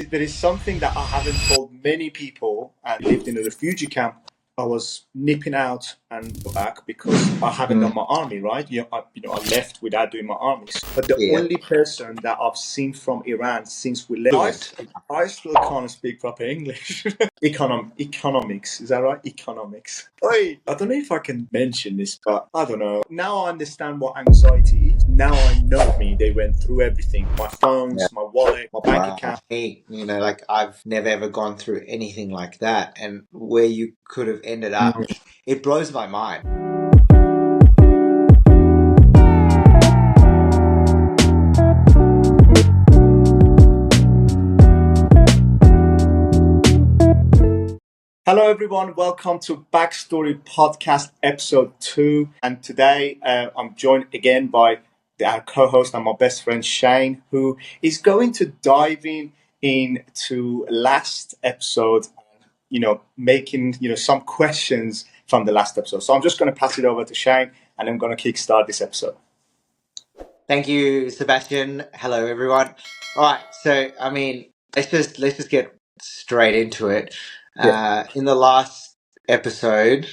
There is something that I haven't told many people, and lived in a refugee camp. I was nipping out and go back because I haven't done my army, right? I left without doing my armies. But the Yeah. only person that I've seen from Iran since we left, Fluent. I still can't speak proper English. Economics, is that right? Economics. I don't know if I can mention this, but I don't know. Now I understand what anxiety is. Now I know me. They went through everything: my Yeah. phones, my wallet, my bank Wow. account. Like I've never ever gone through anything like that, and where you could have ended up, it blows my mind. Hello, everyone. Welcome to Backstory Podcast Episode 2. And today I'm joined again by our co-host and my best friend Shane, who is going to dive into last episode, making, some questions from the last episode. So I'm just going to pass it over to Shane and I'm going to kickstart this episode. Thank you, Sebastian. Hello, everyone. All right, so let's just get straight into it. Yeah. In the last episode,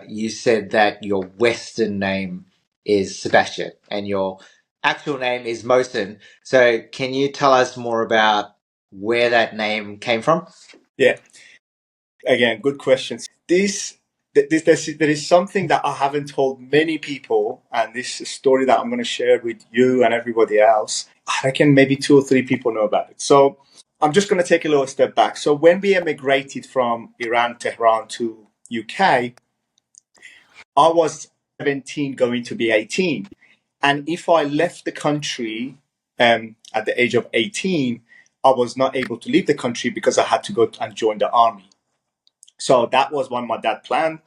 you said that your Western name is Sebastian and your actual name is Mohsen. So, can you tell us more about where that name came from? Yeah. Again, good questions. There is something that I haven't told many people, and this story that I'm going to share with you and everybody else. I reckon maybe 2 or 3 people know about it. So I'm just going to take a little step back. So when we emigrated from Iran, Tehran to UK, I was 17 going to be 18. And if I left the country at the age of 18, I was not able to leave the country because I had to go and join the army. So that was what my dad planned,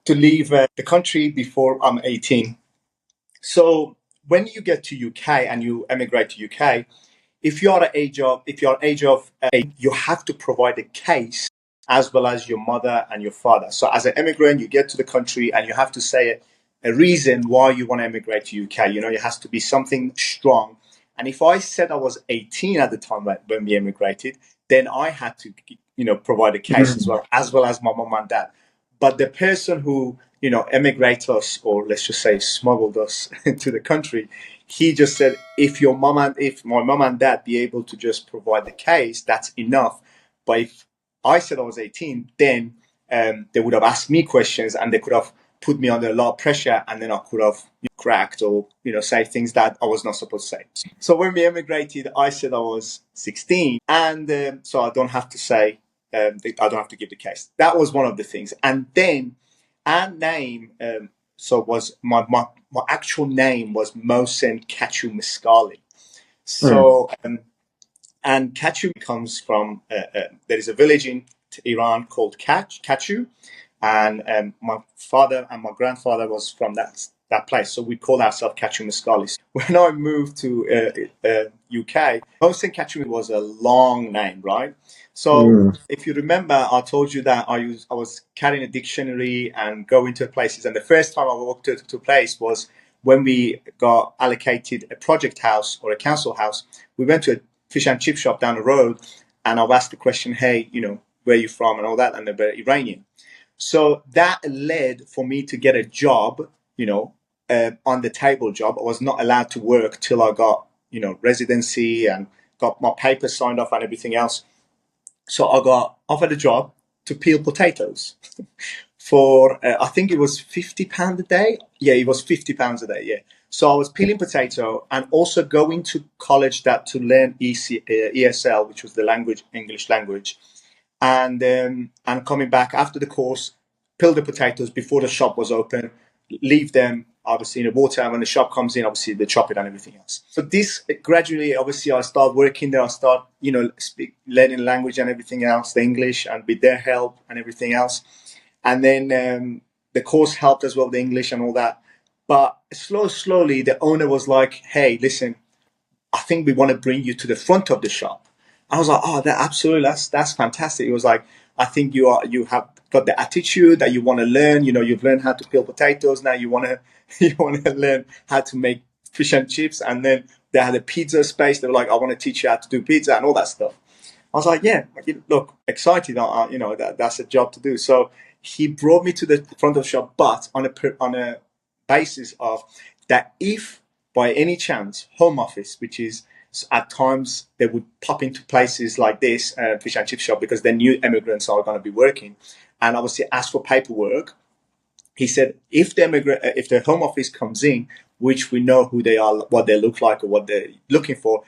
to leave the country before I'm 18. So when you get to UK and you emigrate to UK, if you're age of 8, you have to provide a case as well as your mother and your father. So as an immigrant, you get to the country and you have to say a reason why you want to emigrate to UK. It has to be something strong. And if I said I was 18 at the time when we emigrated, then I had to, provide a case as well as my mom and dad. But the person who, emigrated us, or let's just say smuggled us into the country, he just said, if my mom and dad be able to just provide the case, that's enough. But if I said I was 18, then they would have asked me questions and they could have put me under a lot of pressure, and then I could have cracked or say things that I was not supposed to say. So when we emigrated, I said I was 16, and so I don't have to say, I don't have to give the case. That was one of the things. And then our name, so was my actual name was Mohsen Kachu Miskali. So and Kachu comes from there is a village in Iran called Kachu, and my father and my grandfather was from that place. So we call ourselves Kachu Miskalis. When I moved to UK, Mohsen Kachu was a long name, right? So if you remember, I told you that I was carrying a dictionary and going to places. And the first time I walked to a place was when we got allocated a project house or a council house. We went to a fish and chip shop down the road, and I've asked the question, hey, where are you from and all that, and they were Iranian. So that led for me to get a job, on the table job. I was not allowed to work till I got, residency and got my papers signed off and everything else. So I got offered a job to peel potatoes for, I think it was £50 a day. Yeah, it was £50 a day. Yeah. So I was peeling potato and also going to college to learn ESL, which was the English language, and coming back after the course, peel the potatoes before the shop was open, leave them obviously in the water, and when the shop comes in, obviously they chop it and everything else. So this gradually, obviously, I start working there. I start, learning language and everything else, the English, and with their help and everything else. And then the course helped as well, the English and all that. But slowly, the owner was like, "Hey, listen, I think we want to bring you to the front of the shop." I was like, "Oh, that's fantastic." It was like, "I think you have got the attitude that you want to learn. You've learned how to peel potatoes. Now you want to you want to learn how to make fish and chips." And then they had a pizza space. They were like, "I want to teach you how to do pizza and all that stuff." I was like, yeah, look, excited. That's a job to do. So he brought me to the front of the shop, but on a basis of that if by any chance home office, which is at times they would pop into places like this fish and chip shop because they knew immigrants are going to be working, and obviously ask for paperwork. He said if the home office comes in, which we know who they are, what they look like, or what they're looking for,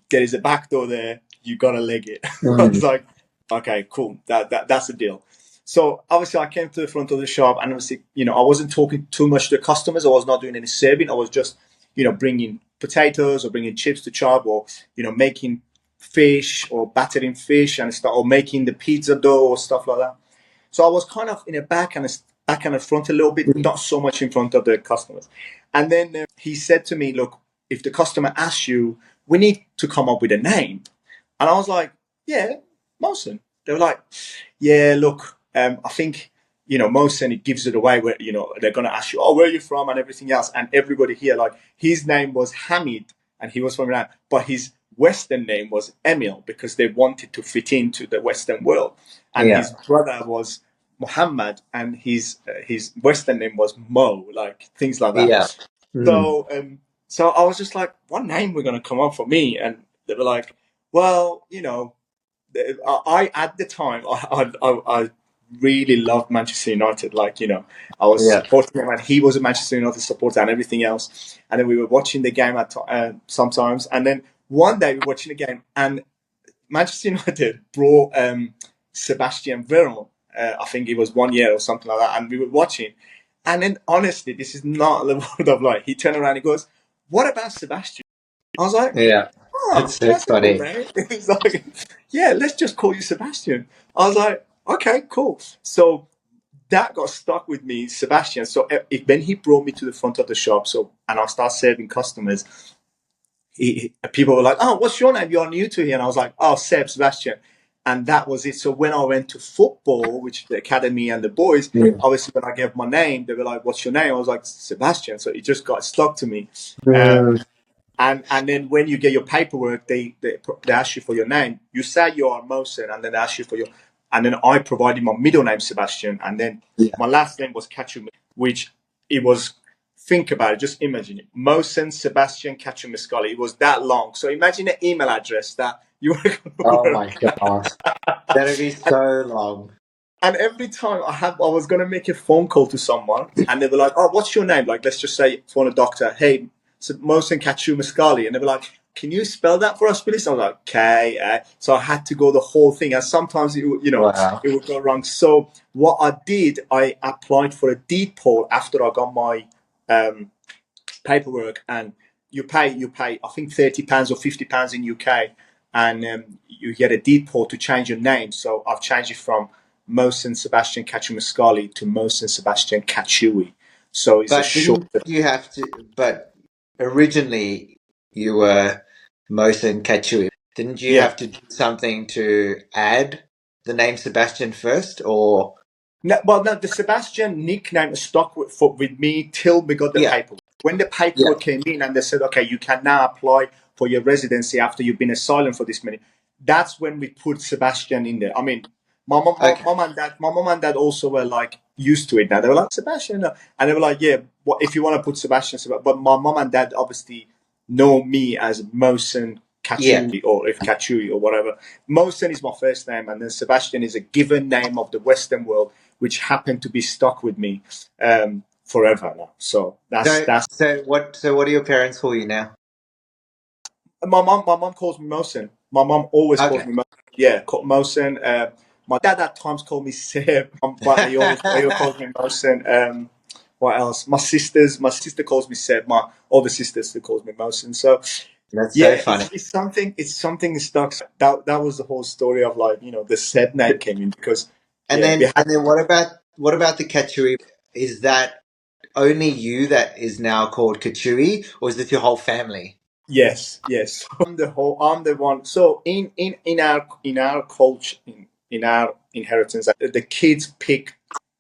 there is a back door there. You gotta leg it. I was Mm. like, okay, cool. That's the deal. So obviously, I came to the front of the shop, and obviously, I wasn't talking too much to the customers. I was not doing any serving. I was just, bringing potatoes or bringing chips to chop, or making fish or battering fish and stuff, or making the pizza dough or stuff like that. So I was kind of in the back and the front a little bit, not so much in front of the customers. And then he said to me, "Look, if the customer asks you, we need to come up with a name." And I was like, "Yeah, Mosen." They were like, "Yeah, look, I think Mosen, it gives it away where they're gonna ask you, oh, where are you from and everything else." And everybody here, like, his name was Hamid, and he was from Iran, but his Western name was Emil because they wanted to fit into the Western world. And Yeah. his brother was Muhammad, and his Western name was Mo, like things like that. Yeah. Mm. So I was just like, what name we're gonna come up for me? And they were like, well, I at the time I really loved Manchester United. Like I was Yeah. supporting him, and he was a Manchester United supporter, and everything else. And then we were watching the game at sometimes, and then one day we were watching the game, and Manchester United brought Sebastian Veron. I think it was 1 year or something like that, and we were watching. And then, honestly, this is not the word of light. He turned around and he goes, "What about Sebastian?" I was like, Yeah. "Oh, That's so that's a cool funny. name." He's like, "Yeah, let's just call you Sebastian." I was like, "Okay, cool." So that got stuck with me, Sebastian. So when he brought me to the front of the shop, and I started serving customers, people were like, "Oh, what's your name? You're new to here." And I was like, "Oh, Sebastian." And that was it. So when I went to football, which the academy and the boys, Mm. obviously when I gave my name, they were like, "What's your name?" I was like, "Sebastian." So it just got stuck to me. Mm. And then when you get your paperwork, they ask you for your name. You say you are Mosen, and then they ask you for your. And then I provided my middle name Sebastian, and then Yeah. my last name was Kachu, which it was. Think about it. Just imagine it. Mosen Sebastian Kachumiscali. It was that long. So imagine an email address that you were going to Oh my work. gosh. That'd be And, so long. and every time I was going to make a phone call to someone, and they were like, "Oh, what's your name?" Like, let's just say phone a doctor. "Hey, so Mohsen Kachumiscali," and they were like, "Can you spell that for us, please?" I was like, "Okay." So I had to go the whole thing, and sometimes Wow. it would go wrong. So what I did, I applied for a deed poll after I got my um, paperwork, and you pay I think £30 or £50 in UK, and you get a deed poll to change your name. So I've changed it from Mohsen Sebastian Kachumiscali to Mohsen Sebastian Kachui. So it's a But short. didn't you have to? But originally you were Mohsen Kachui. Didn't you Yeah. have to do something to add the name Sebastian first, or No, well, no, the Sebastian nickname stuck with me till we got the yeah, paperwork. When the yeah, paperwork came in and they said, "Okay, you can now apply for your residency after you've been asylum for this many," that's when we put Sebastian in there. I mean, okay, my mom and dad also were like used to it now. They were like, "Sebastian," and they were like, "Yeah, what if you want to put Sebastian?" But my mom and dad obviously know me as Mosen yeah. Kachui, or if Kachui or whatever. Mosen is my first name, and then Sebastian is a given name of the Western world, which happened to be stuck with me forever now. So that's So what do your parents call you now? my mom calls me Mosen. My mom always calls Okay. me Mosen. Yeah, Mosen. My dad at times called me Seb, but he always calls me Mosen. What else? My sister calls me Seb. My older sister still calls me Mosen. So That's so yeah, funny. it's something stuck. That was the whole story of like the Seb name came in because And yeah, we then had. and then what about the Kachui? Is that only you that is now called Kachui, or is it your whole family? Yes, yes. I'm the one. So in our culture, in our inheritance, the kids pick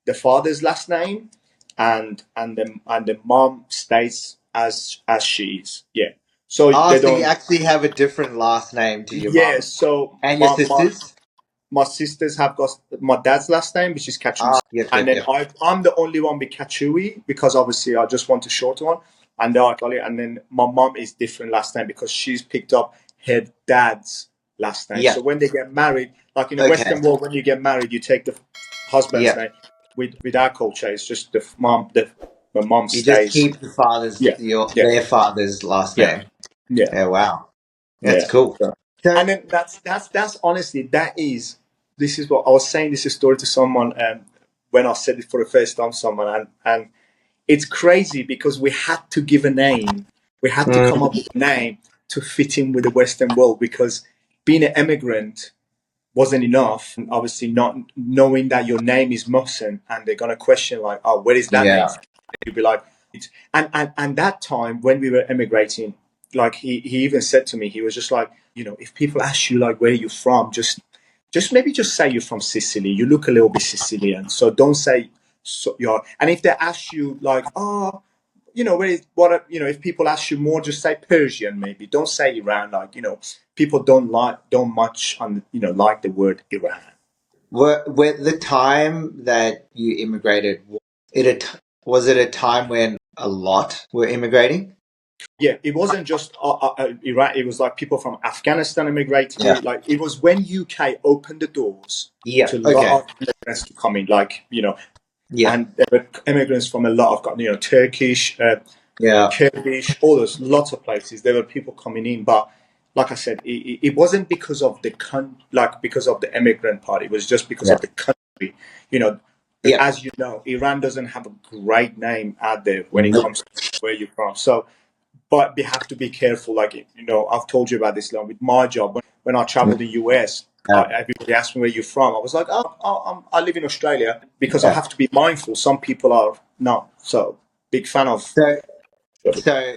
the father's last name, and the mom stays as she is. Yeah. So Oh, they so you don't. actually have a different last name to your Yeah. mum So and your sisters? my sisters have got my dad's last name, which is Kachui, Ah, yep, and yep, then yep. I'm the only one with Kachui because obviously I just want a short one, and they are Kali. And then my mom is different last name because she's picked up her dad's last name. Yeah. So when they get married, like in the Okay. Western world, when you get married, you take the husband's Yeah. name. With our culture, it's just the mom You just stays. keep the father's Yeah, yeah, their father's last yeah, name. yeah. Oh wow. That's Yeah. cool. So, So and then that's honestly this is what I was saying this story to someone when I said it for the first time to someone and it's crazy because we had to give a name. We had to come up mm, with a name to fit in with the Western world because being an immigrant wasn't enough. And obviously not knowing that your name is Mohsen and they're gonna question like, oh, where is that name yeah. from? You'd be like, and that time when we were emigrating, like he even said to me, he was just like, if people ask you like where you're from, just maybe just say you're from Sicily. You look a little bit Sicilian, so don't say so you're. And if they ask you like, oh, where is what if people ask you more, just say Persian. Maybe don't say Iran. Like people don't much like the word Iran. Were the time that you immigrated, was it a time when a lot were immigrating? Yeah, it wasn't just Iran. It was like people from Afghanistan immigrating Yeah. here. Like it was when UK opened the doors Yeah. to a lot Okay. of immigrants to come in. Like Yeah. and there were immigrants from a lot of Turkish, Yeah. Kurdish, all those lots of places. There were people coming in, but like I said, it wasn't because of because of the immigrant part. It was just because Yeah. of the country. You know, Yeah. as you know, Iran doesn't have a great name out there when it Nope. comes to where you're from. So but we have to be careful. Like I've told you about this long with my job. When I travel the US, Yeah. everybody asked me where you're from. I was like, I live in Australia because I Yeah. have to be mindful. Some people are not so big fan of. So, so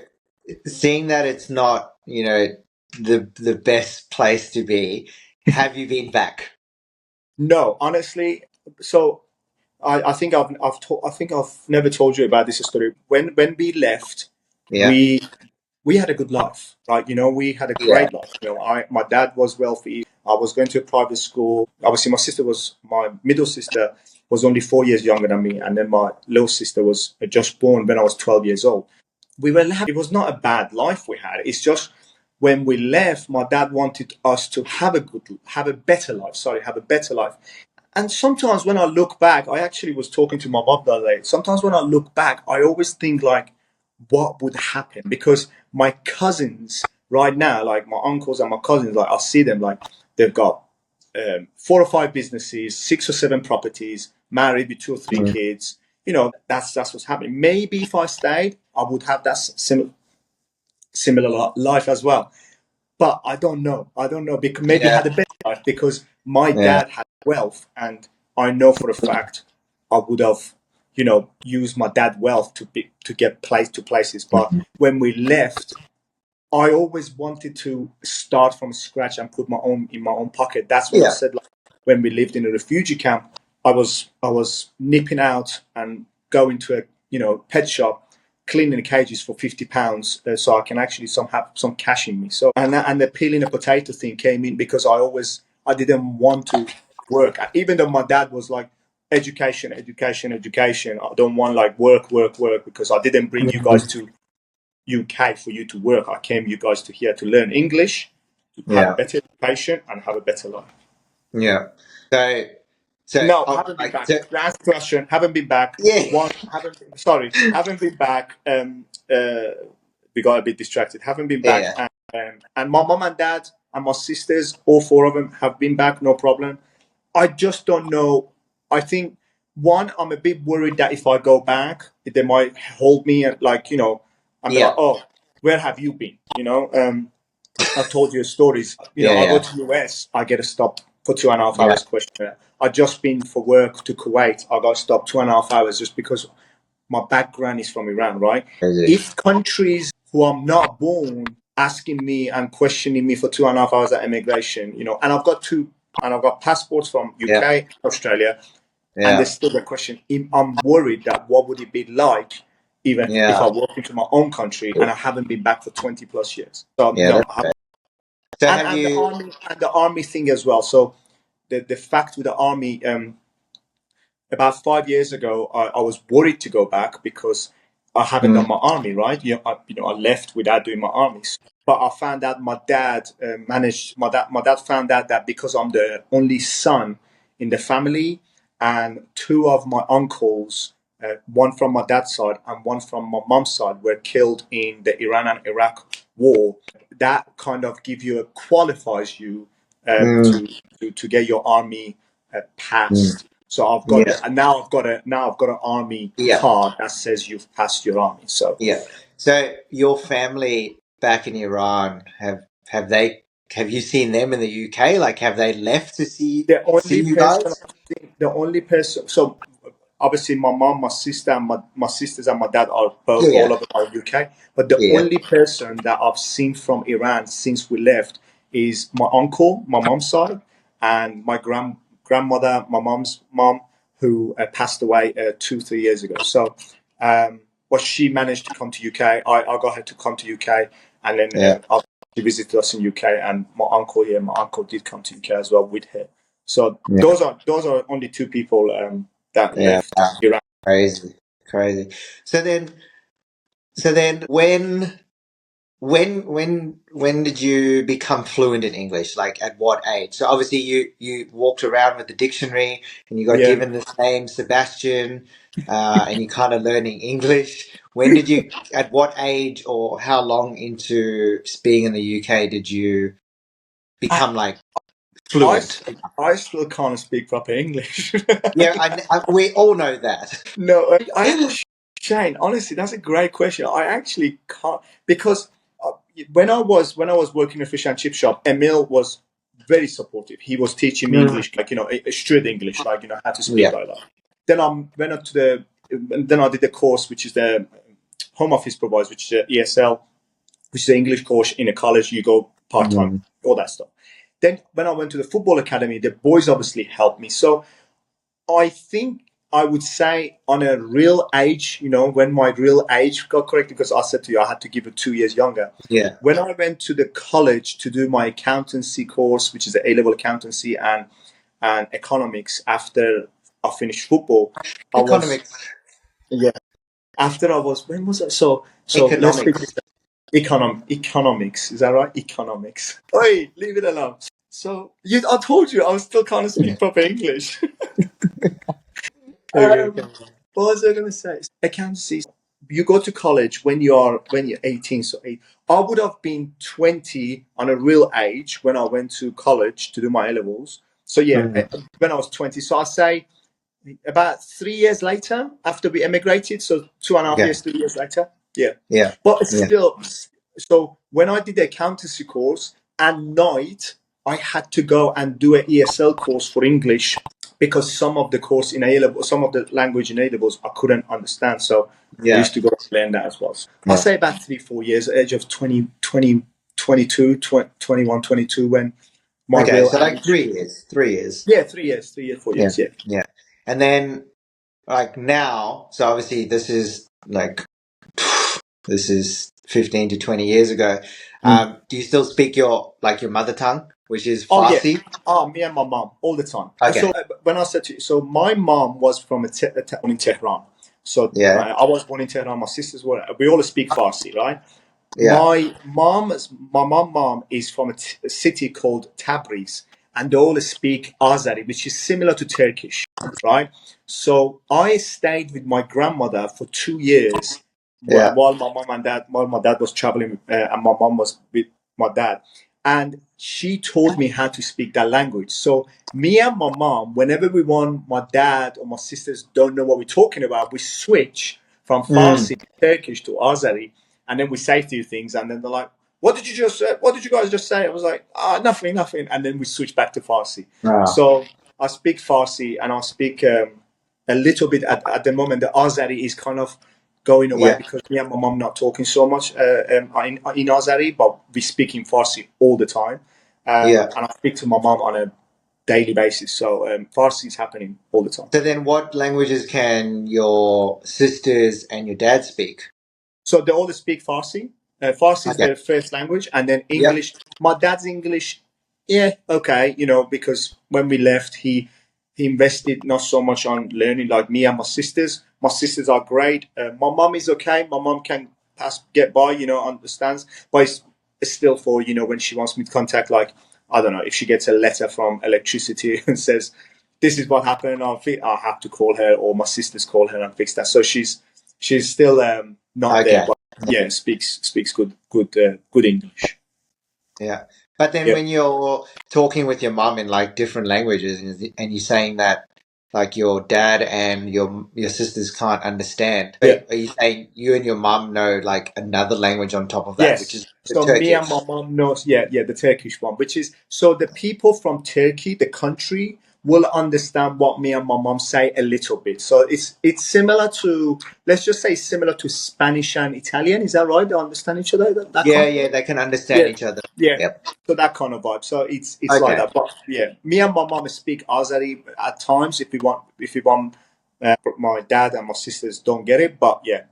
seeing that it's not, the best place to be, have you been back? No, honestly. So I think I think I've never told you about this story. When we left, Yeah. we we had a good life, right? We had a Yeah. great life. My dad was wealthy. I was going to a private school. Obviously, my middle sister was only 4 years younger than me, and then my little sister was just born when I was 12 years old. We were happy. It was not a bad life we had. It's just when we left, my dad wanted us to have a better life. Sorry, have a better life. And sometimes when I look back, I actually was talking to my mom the other day. Sometimes when I look back, I always think like, what would happen? Because my cousins right now, like my uncles and my cousins, like I see them like they've got 4 or 5 businesses, 6 or 7 properties, married with 2 or 3 Mm. kids. That's what's happening. Maybe if I stayed, I would have that similar life as well. But I don't know. I don't know because maybe I Yeah. had a better life because my Yeah. dad had wealth, and I know for a fact I would have, used my dad wealth to get to places. But when we left, I always wanted to start from scratch and put my own in my own pocket. That's when I Yeah. said, like, when we lived in a refugee camp, I was nipping out and going to a pet shop, cleaning the cages for £50, so I can actually have some cash in me. So and the peeling a potato thing came in because I didn't want to work, even though my dad was like education, education, education. I don't want like work, work, work because I didn't bring you guys Mhm. to UK for you to work. I came you guys to here to learn English, to have a Yeah. better education, and have a better life. Yeah. So, No, haven't been back. so To answer the question, haven't been back. yeah. One, haven't been back. We got a bit distracted. Haven't been back, Yeah. and my mom and dad and my sisters, all 4 of them, have been back. No problem. I just don't know. I think one, I'm a bit worried that if I go back, they might hold me and and be like, Yeah. "Oh, where have you been?" I've told you stories. Yeah. I go Yeah. to US, I get a stop for 2.5 Yeah. hours questionnaire. I just been for work to Kuwait, I got stopped 2.5 hours just because my background is from Iran, right? Crazy. If countries who I'm not born asking me and questioning me for 2.5 hours at immigration, and I've got passports from Yeah. UK, Australia, and they Yeah. still the question. I'm worried that what would it be like even if I Yeah. walk into my own country, and I haven't been back for 20 plus years. So Yeah. no, That's great. So have and the you? army thing as well. So the fact with the army, about 5 years ago, I was worried to go back because I haven't done Mm, my army, right? I left without doing my armies. But I found out my dad managed. My dad found out that because I'm the only son in the family, and two of my uncles, one from my dad's side and one from my mom's side, were killed in the Iran and Iraq war. That kind of qualifies you mm, to get your army mm. passed. So I've got Yeah. the and now I've got an army Yeah. card that says you've passed your army. So Yeah. So your family back in Iran have they have you seen them in the UK? Like, have they left to the see only you person, guys? the only person. So obviously, my mom, my sister, and my sisters and my dad are Yeah. both Yeah. all of them are UK. But the Yeah. only person that I've seen from Iran since we left is my uncle, my mom's side, and my grandmother, my mom's mom, who passed away 2 3 years ago. So, but she managed to come to UK. I got her to come to UK, and then Yeah. she visited us in UK. And my uncle did come to UK as well with her. So Yeah. those are only two people that Yeah. left Iran. Crazy. Crazy. So then when did you become fluent in English? Like, at what age? So obviously you walked around with the dictionary and you got Yeah. given this name Sebastian, and you kind of learning English. When did you? At what age or how long into being in the UK did you I, become like I fluent? still, I still can't speak proper English. Yeah, we all know that. No, Shane, honestly, that's a great question. I actually can't because uh, when I was working in a fish and chip shop, Emil was very supportive. He was teaching me Mm. English, like a straight English, like how to speak Yeah, like that. Then I went up to then I did the course, which is the Home Office provides, which is the ESL, which is an English course in a college. You go part time, mm. all that stuff. Then when I went to the football academy, the boys obviously helped me. So I think I would say on a real age, when my real age got correct, because I said to you I had to give it 2 years younger. Yeah, When I went to the college to do my accountancy course, which is the A-level accountancy and economics, after I finished football, I was economics, yeah. After I was when was that? So let's pick economics. economics. Is that right? Economics. Oi, leave it alone. So I told you I was still can't speak proper English. Okay, What was I going to say? Accountancy. You go to college when you're 18. So I would have been 20 on a real age when I went to college to do my A levels. So yeah, mm. when I was 20. So I say about 3 years later after we emigrated. So 2.5 years, Okay, 3 years later. Yeah, yeah, but it's yeah, still. So when I did the accountancy course at night, I had to go and do an ESL course for English because some of the course in A level, some of the language in A levels I couldn't understand. So I yeah, used to go and learn that as well. So I'll yeah. say about 3 4 years, at the age of 20, 20, 22, 21, 22, when my Okay, real so like age. 3 years, 3 years. Yeah, 3 years, 3 years, four Yeah, years. Yeah. yeah. And then like now, so obviously this is 15 to 20 years ago. Mm. Do you still speak your mother tongue, which is Oh yeah. Farsi? Me and my mom all the time. Okay. So when I said to you, so my mom was from a town in Tehran. So Yeah. I was born in Tehran. My sisters were. We all speak Farsi, right? Yeah. My mom is from a city called Tabriz, and they all speak Azeri, which is similar to Turkish, right? So I stayed with my grandmother for 2 years Yeah. while my dad was traveling, and my mom was with my dad, and she taught me how to speak that language. So me and my mom, whenever we want, my dad or my sisters don't know what we're talking about, we switch from Mm. Farsi to Turkish to Azeri, and then we say a few things, and then they're like, "What did you just say? What did you guys just say?" I was like, nothing, nothing," and then we switch back to Farsi. Ah. So I speak Farsi, and I speak a little bit at the moment. The Azeri is kind of going away Yeah. because me and my mom not talking so much in Azeri, but we speak in Farsi all the time. Yeah. And I speak to my mom on a daily basis. So Farsi is happening all the time. So then what languages can your sisters and your dad speak? So they all speak Farsi. Farsi is Okay. their first language, and then Yep. English. My dad's English, yeah, okay, because when we left, he invested not so much on learning like me and my sisters. My sisters are great. My mom is okay. My mom can get by, understands, but it's still for when she wants me to contact, like, I don't know, if she gets a letter from electricity and says this is what happened, I'll have to call her, or my sisters call her and fix that. So she's still not there, Okay. but yeah, speaks good English. Yeah. But then Yeah. when you're talking with your mum in like different languages and you're saying that like your dad and your sisters can't understand, Yeah. are you saying you and your mum know like another language on top of that, which is Yes. the So me and Turkish? my mom knows, yeah, the Turkish one, which is so the people from Turkey, the country, will understand what me and my mom say a little bit. So it's similar to, let's just say, similar to Spanish and Italian. Is that right? They understand each other. That Yeah, kind. yeah, they can understand Yeah, each other. yeah. Yep. So that kind of vibe. So it's like Okay. that. But yeah, me and my mom speak Azeri at times if we want. My dad and my sisters don't get it, but yeah.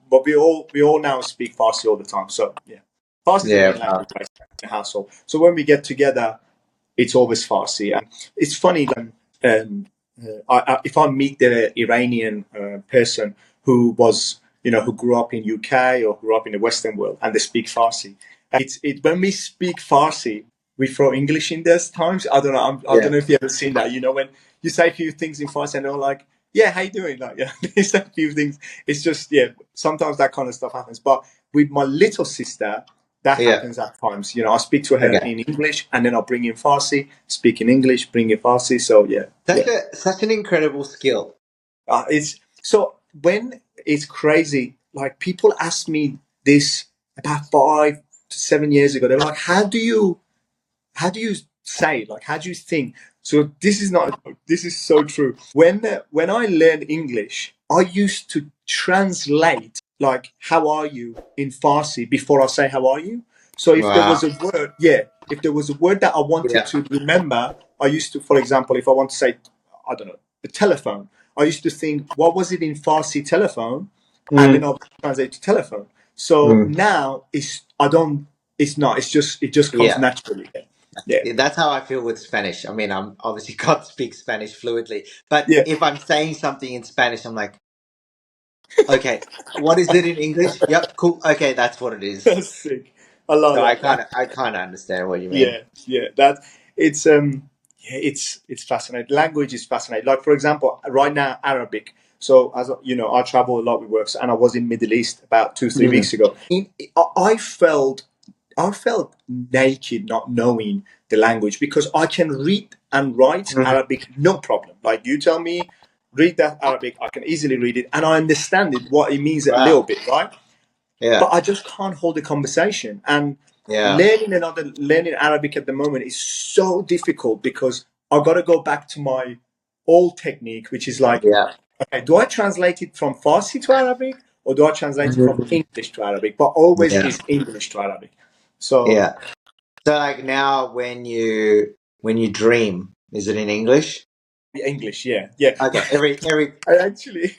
But we all now speak Farsi all the time. So yeah, Farsi is the Yeah. main language basically in the household. So when we get together, it's always Farsi. And it's funny that if I meet the Iranian person who who grew up in UK or grew up in the Western world and they speak Farsi, it when we speak Farsi, we throw English in there times. I don't know. I don't Yeah. know if you ever seen that. When you say a few things in Farsi and they're like, "Yeah, how you doing?" Like, yeah, they say a few things. It's just sometimes that kind of stuff happens. But with my little sister, that Yeah. happens at times. I speak to her Okay. in English and then I'll bring in Farsi, speak in English, bring in Farsi. So yeah, yeah. Such an incredible skill. It's so when it's crazy. Like people ask me this about 5 to 7 years ago. They were like, "How do you say? Like, how do you think?" So this is not. This is so true. When I learned English, I used to translate like "How are you" in Farsi before I say "How are you." So if there Wow. was a word, yeah, if there was a word that I wanted Yeah. to remember, I used to, for example, if I want to say, I don't know, the telephone, I used to think, what was it in Farsi telephone, and then Mm. I'll translate to telephone. So Mm. now I don't. It's not. It just comes Yeah. naturally. Yeah. Yeah, that's how I feel with Spanish. I mean, I'm obviously can't speak Spanish fluently, but Yeah. if I'm saying something in Spanish, I'm like, okay, what is it in English? Yep, cool. Okay, that's what it is. That's sick. I love So that. I kind of understand what you mean. Yeah, yeah. It's yeah, it's fascinating. Language is fascinating. Like for example, right now Arabic. So as you know, I travel a lot with work, and I was in Middle East about 2 3 Mm. weeks ago. I felt naked not knowing the language because I can read and write Mm. Arabic no problem. Like you tell me, read that Arabic, I can easily read it and I understand it what it means a Wow. little bit, right? Yeah. But I just can't hold a conversation. And Yeah. learning Arabic at the moment is so difficult because I've got to go back to my old technique, which is like, Yeah. okay, do I translate it from Farsi to Arabic or do I translate it from Mhm. English to Arabic? But always Yeah. is English to Arabic. So Yeah. So like now when you dream, is it in English? English, yeah, yeah. Okay. Every I actually,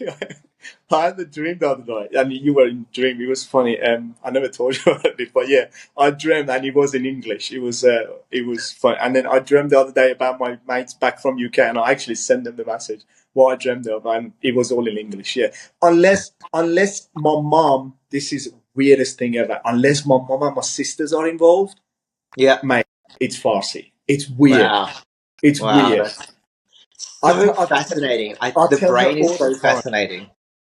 I had a dream the other night. I mean, you were in dream. It was funny. I never told you about it, but yeah, I dreamed, and it was in English. It was fun. And then I dreamed the other day about my mates back from UK, and I actually sent them the message what I dreamed of, and it was all in English. Yeah, unless my mom, this is weirdest thing ever. Unless my mom and my sisters are involved, yeah. mate, it's Farsi. It's weird. Wow. It's Wow, weird. that's I so tell, I, fascinating. I The tell her brain is all the so time. fascinating.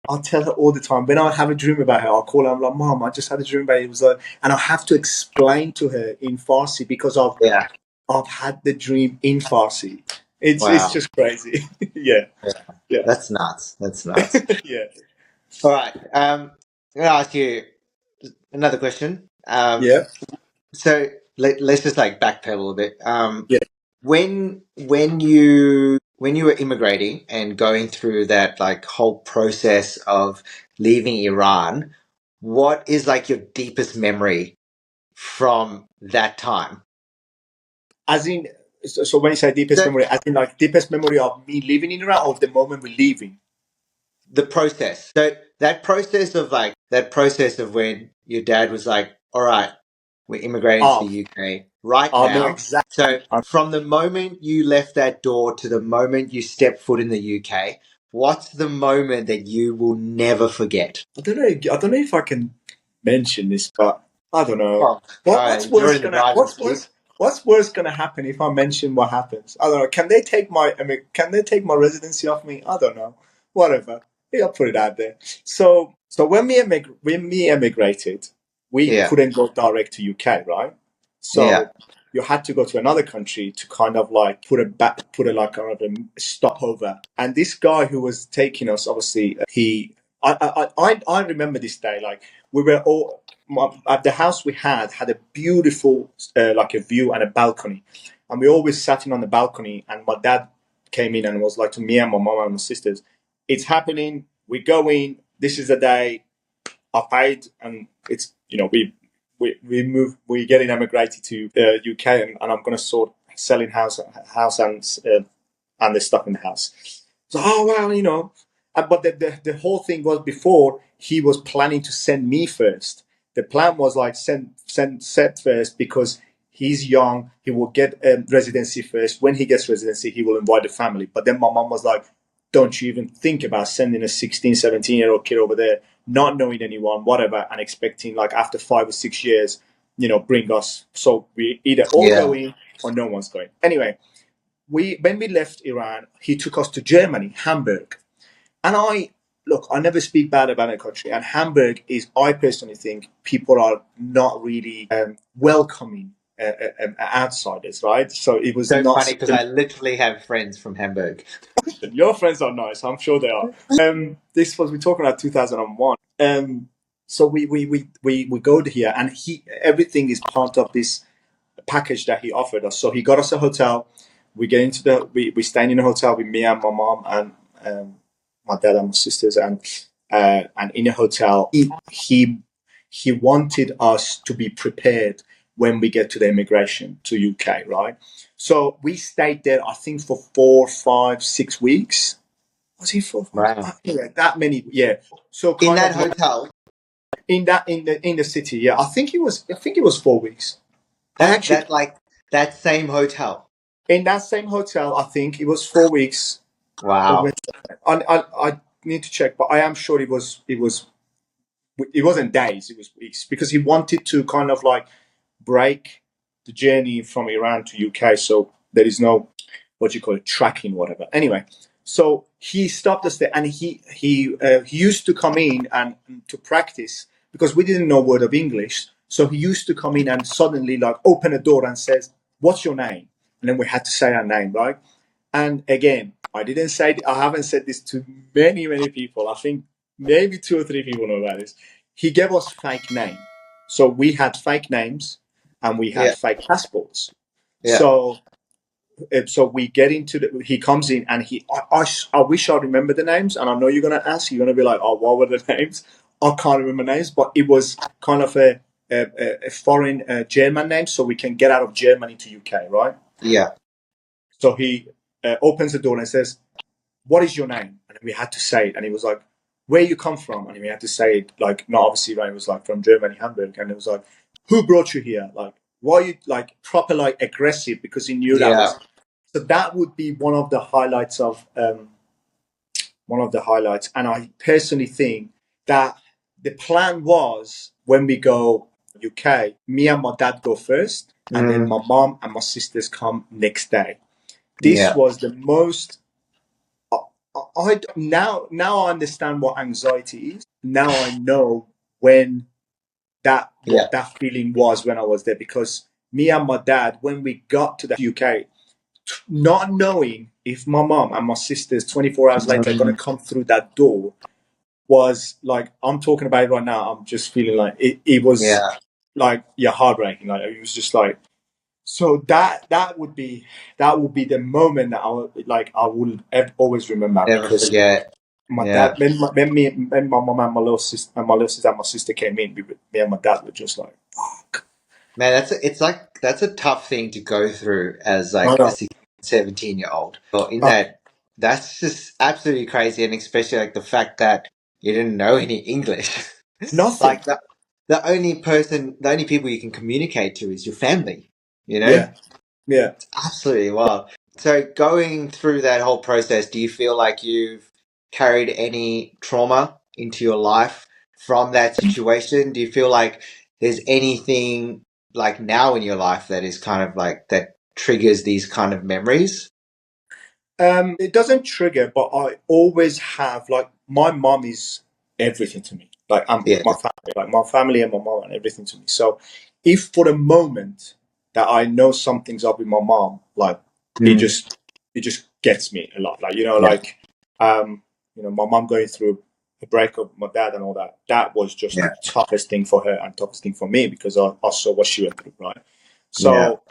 I'll tell her all the time. When I have a dream about her, I'll call her. I'm like, "Mom, I just had a dream about it." It was like, and I have to explain to her in Farsi because Yeah. I've had the dream in Farsi. It's Wow. just crazy. Yeah, Yeah. yeah, That's nuts. That's nuts. yeah, All right. I'm gonna ask you another question. yeah, So let's just like backpedal a bit. yeah. When you were immigrating and going through that like whole process of leaving Iran, what is like your deepest memory from that time? As in, So when you say deepest So memory, I think like deepest memory of me living in Iran or the moment we're leaving. the process. So that process of when your dad was like, "All right, we're immigrating to the Oh, UK right I know now." exactly. So from the moment you left that door to the moment you step foot in the UK, what's the moment that you will never forget? I don't know. I don't know if I can mention this, but I don't know. Oh, all What's right, you're worse in the gonna driver's What's seat. worse What's worse gonna happen if I mention what happens? I don't know. Can they take my? I mean, can they take my residency off me? I don't know. Whatever. Yeah, I'll put it out there. So when we emigrated, we Yeah, couldn't go direct to UK, right? yeah. So you had to go to another country to kind of like put a like kind of a stopover. And this guy who was taking us, obviously, I remember this day. Like we were all at the house we had a beautiful like a view and a balcony, and we always sat in on the balcony. And my dad came in and was like to me and my mom and my sisters, "It's happening. We go in. This is the day. I paid, and it's we move. We getting emigrated to UK, and I'm gonna sort selling house and the stuff in the house." So, oh well, but the whole thing was before he was planning to send me first. The plan was like send Seth first because he's young. He will get residency first. When he gets residency, he will invite the family. But then my mom was like, "Don't you even think about sending a 16, 17-year-old kid over there, not knowing anyone, whatever, and expecting like after 5 or 6 years, bring us." So we either all go Yeah. in or no one's going. Anyway, when we left Iran, he took us to Germany, Hamburg. And I never speak bad about a country. And Hamburg is, I personally think, people are not really welcoming outsiders, right? So it was So not. funny because I literally have friends from Hamburg. Your friends are nice, I'm sure they are. This was we're talking about 2001. So we go here, and he everything is part of this package that he offered us. So he got us a hotel. We get into we staying in a hotel with me and my mom and my dad and my sisters, and in a hotel he wanted us to be prepared when we get to the immigration to UK, right? So we stayed there, I think, for 4, 5, 6 weeks. Was he 4, 5? Wow. Yeah, that many. Yeah. So In kind that of like hotel, in the city. Yeah, I think it was 4 weeks. I that actually that like that same hotel. in that same hotel. I think it was 4 weeks. Or Wow. I need to check, but I am sure it wasn't days. It was weeks because he wanted to kind of like break the journey from Iran to UK. So there is no what you call it tracking, whatever. Anyway, so he stopped us there, and he used to come in and to practice because we didn't know a word of English. So he used to come in and suddenly like open a door and says, "What's your name?" And then we had to say our name, right? And again, I haven't said this to many, many people. I think maybe 2 or 3 people know about this. He gave us fake name. So we had fake names and we had Yeah. fake passports. Yeah. So we get into he comes in and I wish I remember the names, and I know you're going to ask, you're going to be like, "Oh, what were the names?" I can't remember names, but it was kind of a foreign German name, so we can get out of Germany to UK, right? Yeah. So he opens the door and says, "What is your name?" And we had to say it. And he was like, "Where you come from?" And we had to say it like, not obviously, right? It was like from Germany, Hamburg. And it was like, "Who brought you here? Like, why are you like proper like aggressive?" Because he knew that Yeah. was. So that would be one of the highlights of one of the highlights. And I personally think that the plan was when we go UK, me and my dad go first, and then Mm, my mom and my sisters come next day. This yeah. was the most now I understand what anxiety is. Now I know when that Yeah. what that feeling was when I was there, because me and my dad, when we got to the UK, not knowing if my mom and my sisters 24 hours later are going Mm, to come through that door, was like, I'm talking about it right now. I'm just feeling like it was yeah. like, yeah, heartbreaking. Like it was just like, so that would be the moment that I will always remember, Never because forget. my Yeah. dad, when my mom and my little sister and my sister came in, me and my dad were just like, fuck. Man, that's a tough thing to go through as I like a know. 16, 17-year-old. Well, in Uh, that, that's just absolutely crazy, and especially like the fact that you didn't know any English. Nothing. Like the only people you can communicate to is your family. You know, Yeah. Yeah. absolutely wild. So going through that whole process, do you feel like you've carried any trauma into your life from that situation? Do you feel like there's anything like now in your life that is kind of like that triggers these kind of memories? It doesn't trigger, but I always have like my mom is everything to me. Like Yeah. my family and my mom and everything to me. So if for a moment that I know something's up with my mom, like it Mm. just it just gets me a lot. Like Yeah. um my mom going through a breakup with my dad and all that. That was just the Yeah. toughest thing for her and toughest thing for me because I saw what she went through, right? Yeah. So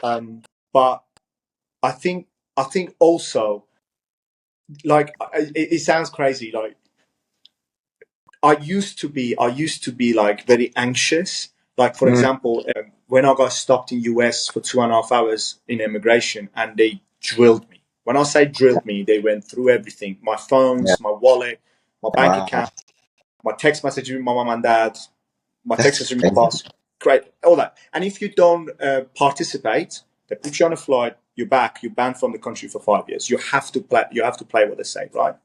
but I think also like it sounds crazy like I used to be like very anxious, like for Mm. example when I got stopped in US for 2.5 hours in immigration and they drilled me. When I say drilled me, they went through everything, my Yeah. phones, my wallet, my bank Wow. account, my text message with my mom and dad, my text That's message with my crazy. boss, great, all that. And if you don't participate, they put you on a flight, you're back, you're banned from the country for 5 years. You have to play what they say, right?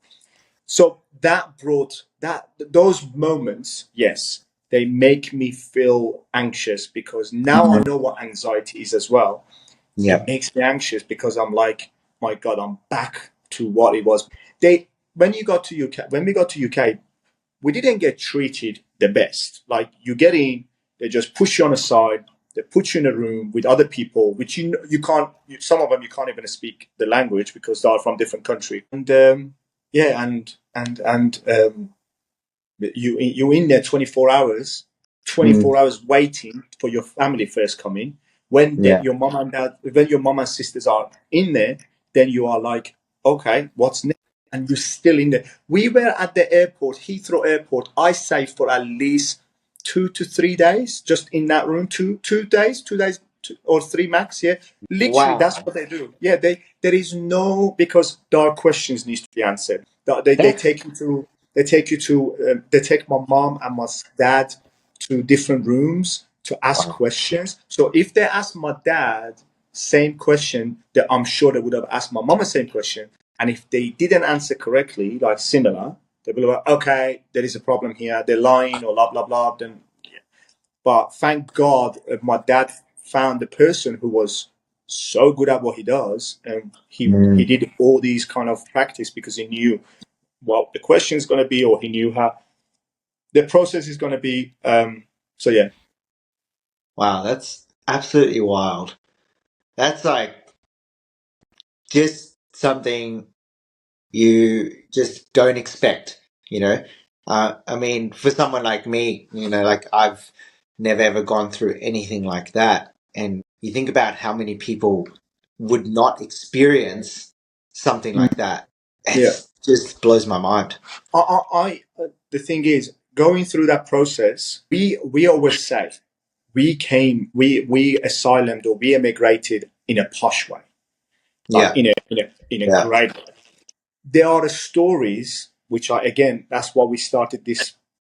So that brought that those moments, yes, they make me feel anxious because now I Mm. know what anxiety is as well. It Yeah. makes me anxious because I'm like, my God, I'm back to what it was. They when you got to UK, when we got to UK, we didn't get treated the best. Like you get in, they just push you on a side, they put you in a room with other people, which you can't. Some of them you can't even speak the language because they are from different country. And yeah, and you in there 24 hours, Mm. 24 hours waiting for your family first coming. When Yeah. your mom and dad, when your mom and sisters are in there, then you are like, okay, what's next? And you're still in there. We were at the airport, Heathrow Airport. I say for at least 2 to 3 days, just in that room. Two days, 2 days or three max. Yeah, literally, that's Wow. what they do. Yeah, there is no because there are questions needs to be answered. They That's take you to they take my mom and my dad to different rooms to ask wow. questions. So if they ask my dad same question, that I'm sure they would have asked my mom the same question. And if they didn't answer correctly, like similar, they'd be like, okay, there is a problem here. They're lying or blah blah blah. Then, but thank God my dad found the person who was so good at what he does, and he Mm. did all these kind of practice because he knew what the question is going to be, or he knew how the process is going to be. So yeah, Wow, that's absolutely wild. That's like just something you just don't expect, you know? I mean, for someone like me, like I've never ever gone through anything like that. And you think about how many people would not experience something mm, like that. yeah. It's just blows my mind. The thing is, going through that process, we always say we asylum or we immigrated in a posh way, like Yeah. in a Yeah. great way. There are stories which are again that's why we started this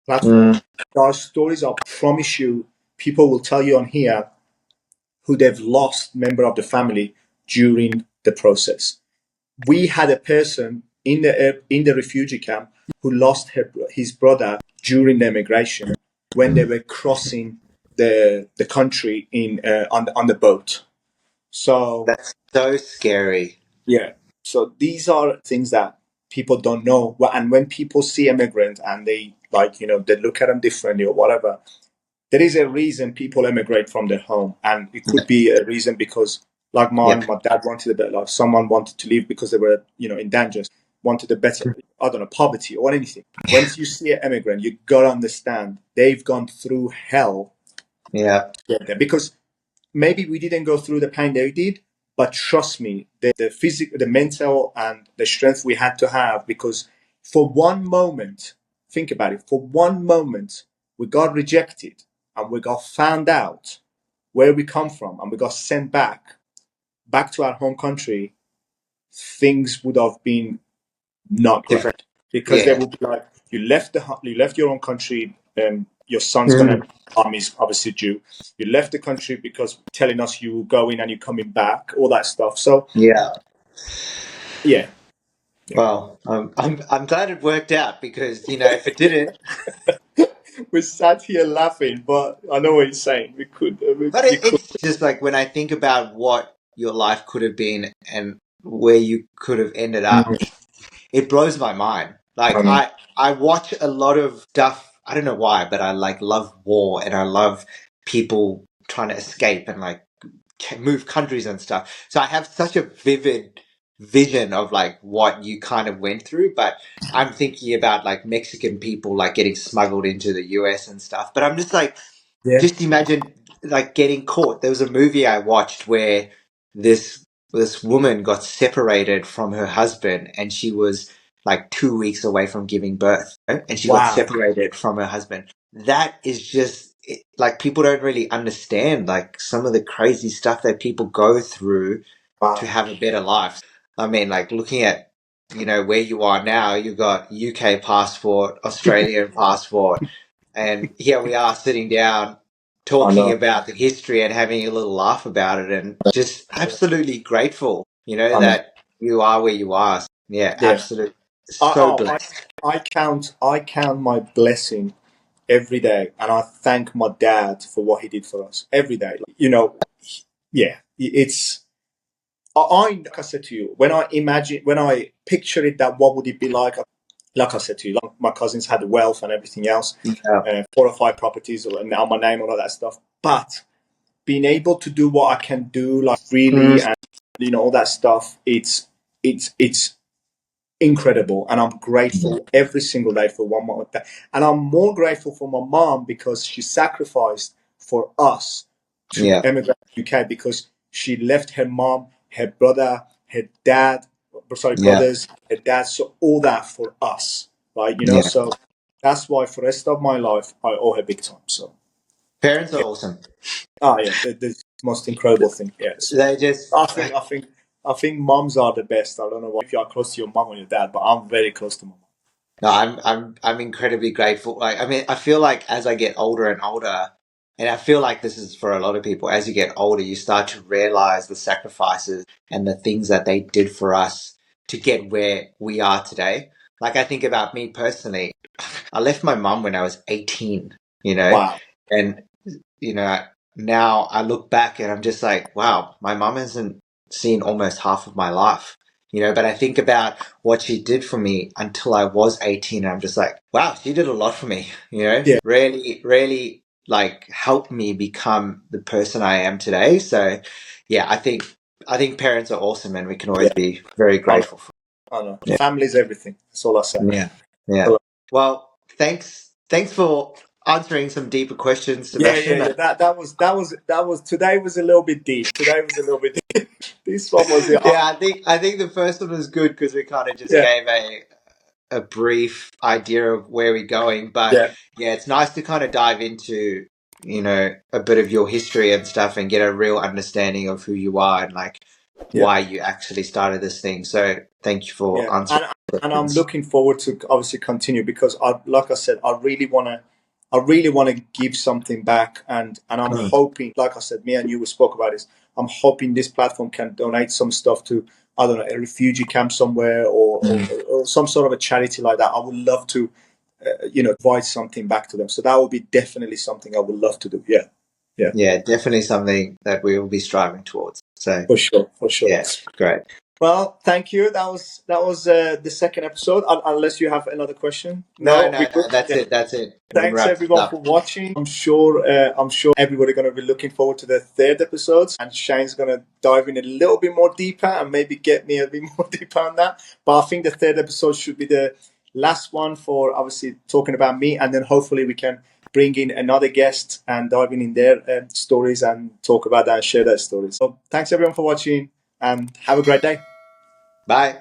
platform. Mm. There are stories I promise you people will tell you on here who they've lost member of the family during the process. We had a person in the refugee camp who lost his brother during the immigration when they were crossing the country in on the boat. So That's so scary. yeah, so these are things that people don't know. And when people see immigrants and they like they look at them differently or whatever, there is a reason people immigrate from their home, and it could be a reason because, like Yeah. mine, my dad wanted a better life. Someone wanted to leave because they were, in danger, wanted a better, I don't know, poverty or anything. When you see an immigrant, you gotta understand they've gone through hell Yeah. to get there. Because maybe we didn't go through the pain they did, but trust me, the physical, the mental, and the strength we had to have. Because for one moment, think about it. For one moment, we got rejected and we got found out. where we come from and we got sent back to our home country, things would have been not Different. great, because they Yeah. would be like, you left your own country, your son's gonna Mm. army's obviously due. You left the country because telling us you were going and you're coming back, all that stuff. So Yeah. yeah, yeah. Well, I'm glad it worked out because if it didn't, We sat here laughing, but I know what you're saying. We could, but you could. it's just like when I think about what your life could have been and where you could have ended up, Mhm. it blows my mind. I Like know. I watch a lot of stuff. I don't know why, but I like love war and I love people trying to escape and like move countries and stuff. So I have such a vivid vision of like what you kind of went through, but I'm thinking about like Mexican people like getting smuggled into the US and stuff. But I'm just like, Yeah. just imagine like getting caught. There was a movie I watched where this this woman got separated from her husband and she was like 2 weeks away from giving birth, and she got Wow. separated from her husband. That is just like people don't really understand like some of the crazy stuff that people go through to Wow. have a better life. I mean, like looking at where you are now, you've got UK passport, Australian passport, and here we are sitting down I talking know. about the history and having a little laugh about it and just absolutely grateful, I know. that you are where you are. Yeah, Yeah. absolutely. I, So oh, I, blessed. I count my blessing every day, and I thank my dad for what he did for us every day. Yeah, it's. Like I said to you, when I picture it, that what would it be like I said to you, like my cousins had wealth and everything else, Yeah. 4 or 5 properties, and now my name and all that stuff. But being able to do what I can do, like freely, Mm, and all that stuff, it's incredible, and I'm yeah. grateful every single day for one more day. And I'm more grateful for my mom because she sacrificed for us to Yeah. emigrate to UK, because she left her mom, her brother, her dad, sorry, Yeah. brothers, her dad, so all that for us, right? Yeah. So that's why for the rest of my life I owe her big time. So Parents are yeah, awesome. yeah, the most incredible thing. Yes, They just I think moms are the best. I don't know if you are close to your mom or your dad, but I'm very close to my mom. no, I'm incredibly grateful. Like I mean, I feel like as I get older and older, and I feel like this is for a lot of people, as you get older, you start to realize the sacrifices and the things that they did for us to get where we are today. Like I think about me personally, I left my mum when I was 18, Wow. and you know, now I look back and I'm just like, wow, my mum hasn't seen almost half of my life, but I think about what she did for me until I was 18. And I'm just like, wow, she did a lot for me, Yeah. really, really like helped me become the person I am today. So yeah, I think parents are awesome and we can always Yeah. be very I know. grateful for. I know. Yeah. Family's everything. That's all I say. Yeah. Yeah. Well, thanks for answering some deeper questions, Yeah, yeah, Sebastian. yeah. That was today was a little bit deep. Today was a little bit deep. This one was the Yeah, I think the first one was good because we kind of just yeah, gave a brief idea of where we're going. But yeah, yeah, it's nice to kind of dive into a bit of your history and stuff and get a real understanding of who you are and like yeah. why you actually started this thing. So thank you for Yeah, answering and I'm questions. looking forward to obviously continue, because like I said, I really want to give something back, and I'm Mm. hoping, like I said, me and you spoke about this. I'm hoping this platform can donate some stuff to, I don't know, a refugee camp somewhere, Mm. or some sort of a charity like that. I would love to, provide something back to them. So that would be definitely something I would love to do. Yeah, yeah, Yeah, definitely something that we will be striving towards. So for sure, for sure. yeah, great. Well, thank you. That was the second episode. Unless you have another question. No, No, no, we no. good. That's Yeah. it. That's it. We can Thanks wrap this everyone up. for watching. I'm sure everybody gonna be looking forward to the third episodes, and Shane's gonna dive in a little bit more deeper and maybe get me a bit more deeper on that. But I think the third episode should be the last one for obviously talking about me, and then hopefully we can bring in another guest and dive in their stories and talk about that and share their stories. So thanks everyone for watching, and have a great day. Bye.